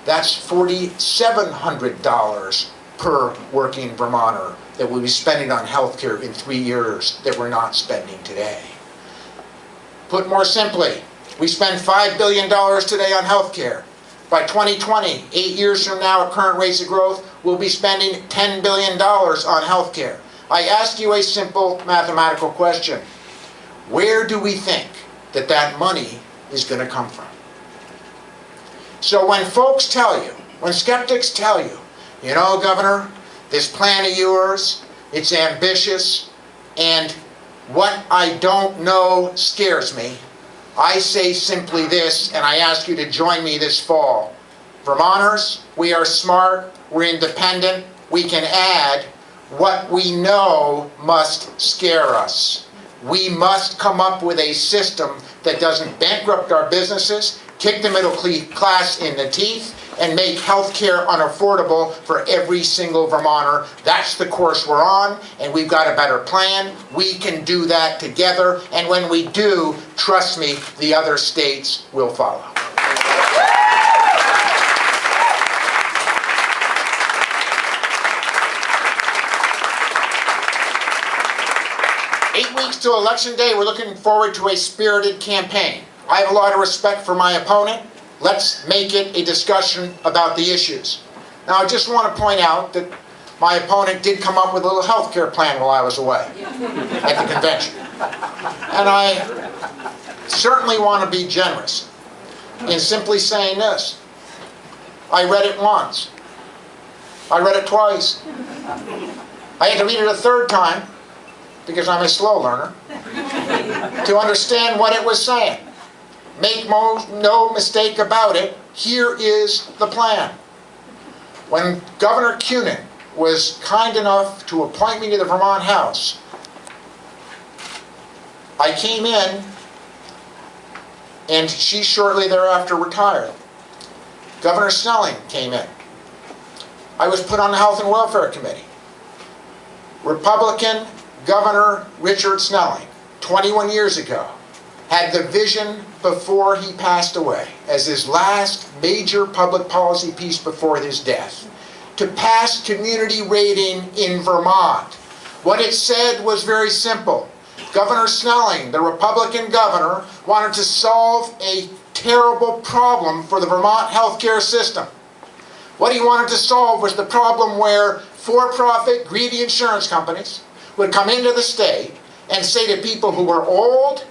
That's $4,700 per working Vermonter that we'll be spending on healthcare in 3 years that we're not spending today. Put more simply, we spend $5 billion today on healthcare. By 2020, 8 years from now at current rates of growth, we'll be spending $10 billion on healthcare. I ask you a simple mathematical question. Where do we think that that money is going to come from? So when folks tell you, when skeptics tell you, you know, Governor, this plan of yours, it's ambitious, and what I don't know scares me, I say simply this, and I ask you to join me this fall. Vermonters, we are smart, we're independent, we can add. What we know must scare us. We must come up with a system that doesn't bankrupt our businesses, kick the middle class in the teeth, and make healthcare unaffordable for every single Vermonter. That's the course we're on, and we've got a better plan. We can do that together, and when we do, trust me, the other states will follow. Eight weeks to Election Day, we're looking forward to a spirited campaign. I have a lot of respect for my opponent. Let's make it a discussion about the issues. Now, I just want to point out that my opponent did come up with a little health care plan while I was away at the convention. And I certainly want to be generous in simply saying this. I read it once. I read it twice. I had to read it a third time, because I'm a slow learner, to understand what it was saying. Make no mistake about it, here is the plan. When Governor Kunin was kind enough to appoint me to the Vermont House, I came in, and she shortly thereafter retired. Governor Snelling came in. I was put on the Health and Welfare Committee. Republican Governor Richard Snelling, 21 years ago, had the vision before he passed away, as his last major public policy piece before his death, to pass community rating in Vermont. What it said was very simple. Governor Snelling, the Republican governor, wanted to solve a terrible problem for the Vermont healthcare system. What he wanted to solve was the problem where for-profit, greedy insurance companies would come into the state and say to people who were old,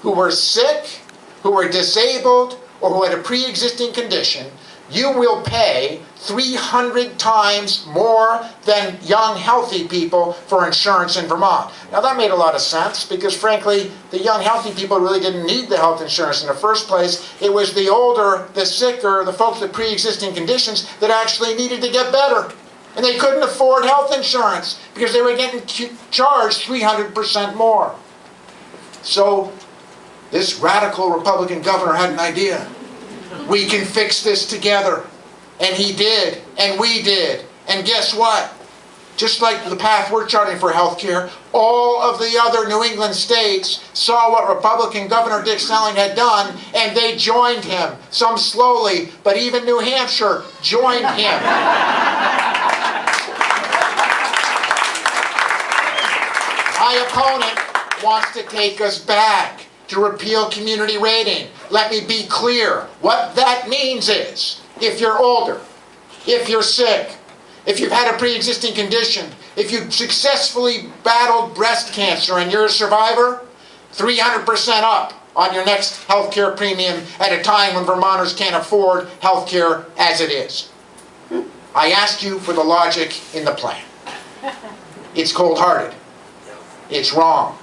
who were sick, who were disabled, or who had a pre-existing condition, you will pay 300 times more than young, healthy people for insurance in Vermont. Now that made a lot of sense, because frankly, the young, healthy people really didn't need the health insurance in the first place. It was the older, the sicker, the folks with pre-existing conditions that actually needed to get better. And they couldn't afford health insurance because they were getting charged 300% more. So this radical Republican governor had an idea. We can fix this together. And he did, and we did. And guess what? Just like the path we're charting for health care, all of the other New England states saw what Republican Governor Dick Snelling had done, and they joined him. Some slowly, but even New Hampshire joined him. My opponent wants to take us back to repeal community rating. Let me be clear. What that means is, if you're older, if you're sick, if you've had a pre-existing condition, if you've successfully battled breast cancer and you're a survivor, 300% up on your next health care premium at a time when Vermonters can't afford health care as it is. I ask you for the logic in the plan. It's cold-hearted. It's wrong.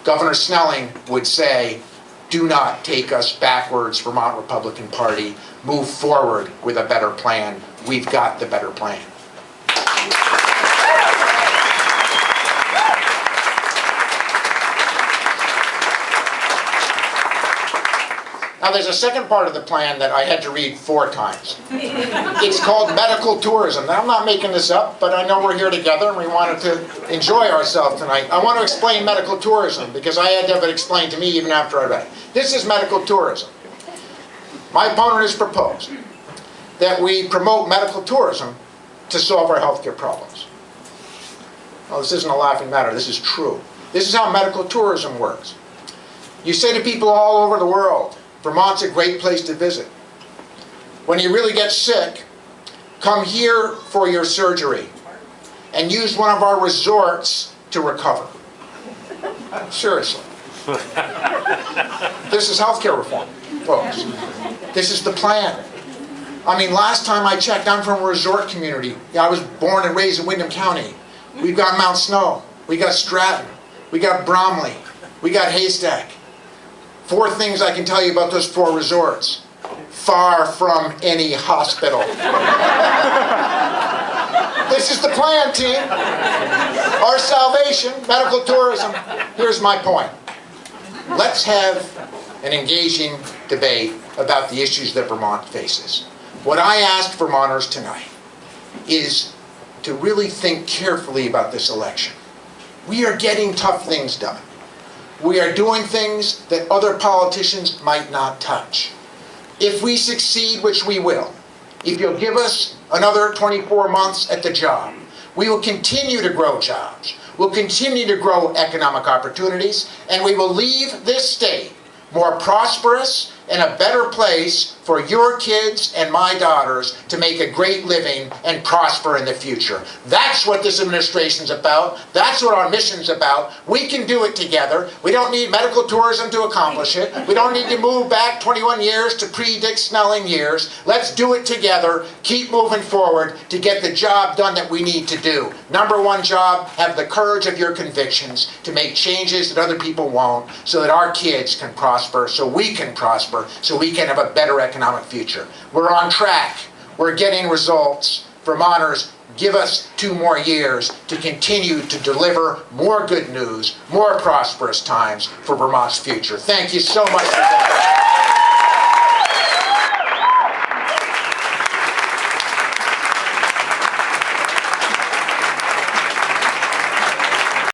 Governor Snelling would say, do not take us backwards, Vermont Republican Party. Move forward with a better plan. We've got the better plan. Now there's a second part of the plan that I had to read 4 times. It's called medical tourism. Now I'm not making this up, but I know we're here together and we wanted to enjoy ourselves tonight. I want to explain medical tourism because I had to have it explained to me even after I read it. This is medical tourism. My opponent has proposed that we promote medical tourism to solve our healthcare problems. Well, this isn't a laughing matter. This is true. This is how medical tourism works. You say to people all over the world, Vermont's a great place to visit. When you really get sick, come here for your surgery and use one of our resorts to recover. Seriously. This is healthcare reform, folks. This is the plan. I mean, last time I checked, I'm from a resort community. I was born and raised in Windham County. We've got Mount Snow, we got Stratton, we got Bromley, we got Haystack. 4 things I can tell you about those 4 resorts. Far from any hospital. This is the plan, team. Our salvation, medical tourism. Here's my point. Let's have an engaging debate about the issues that Vermont faces. What I ask Vermonters tonight is to really think carefully about this election. We are getting tough things done. We are doing things that other politicians might not touch. If we succeed, which we will, if you'll give us another 24 months at the job, we will continue to grow jobs, we'll continue to grow economic opportunities, and we will leave this state more prosperous and a better place for your kids and my daughters to make a great living and prosper in the future. That's what this administration's about. That's what our mission's about. We can do it together. We don't need medical tourism to accomplish it. We don't need to move back 21 years to pre-Dick Snelling years. Let's do it together. Keep moving forward to get the job done that we need to do. Number 1 job, have the courage of your convictions to make changes that other people won't, so that our kids can prosper, so we can prosper, so we can have a better economic future. We're on track. We're getting results. Vermonters, give us 2 more years to continue to deliver more good news, more prosperous times for Vermont's future. Thank you so much for that.